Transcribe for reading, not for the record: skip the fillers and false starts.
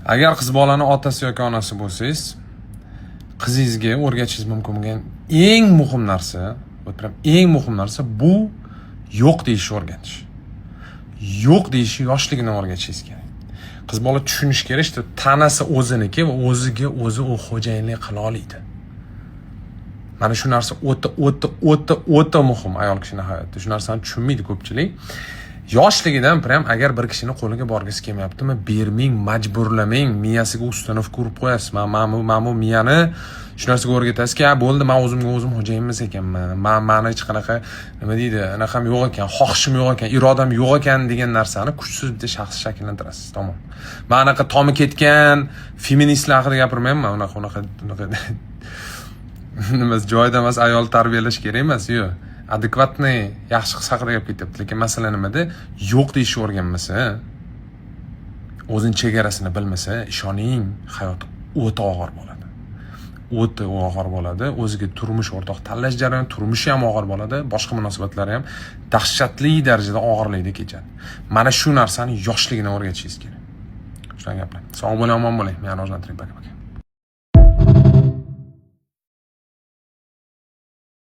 Agar qiz bolani otasi yoki onasi bo'lsangiz, qizingizga o'rgatishingiz mumkin bo'lgan eng muhim narsa bu yo'q deyishni o'rgatish. Yo'q deyishni yoshligidan o'rgatishingiz kerak. Qiz bola tushunish kerak, tanasi o'ziniki va o'ziga o'zi u xo'jayinlik qila oladi. Mana shu narsa o'ta muhim ayol kishining hayotida. Shu narsani tushunmaydi ko'pchilik. Yoshligidan ham agar bir kishini qo'liga borgisi kelmayaptimi, bermang, majburlamang, miyasiga ustanov ko'rib qo'yasiz. Men bu miyani shu narsaga o'rgatasiz-ki, bo'ldi, men o'zimga o'zim xo'jayinmas ekanman. Meni hech qanaqa nima deydi, anaqam yo'q ekan, xohishim yo'q ekan, irodam yo'q ekan degan narsani kuchsiz bitta shaxs shakllantirasiz, tamom. Men anaqa tomi ketgan feministlar haqida gapirmayman, unaqa nima joyida emas ayol tarbiyalash kerak emas, yo'q. Adekvatniy yaxshi qiz haqida gap ketyapti, lekin masala nimada? Yo'q deyishni o'rganmasa, o'zining chegarasini bilmasa, ishoning, hayot o'ta og'ir bo'ladi. O'ziga turmush o'rtoq tanlash jarayoni, turmushi ham og'ir bo'ladi, boshqa munosabatlari ham dahshatli darajada og'irlikda kechadi. Mana shu narsani yoshligidan o'rgatishingiz kerak. Shunaqa gaplar. Sog' bo'ling, omon bo'ling. Men rivojlantiring, paka.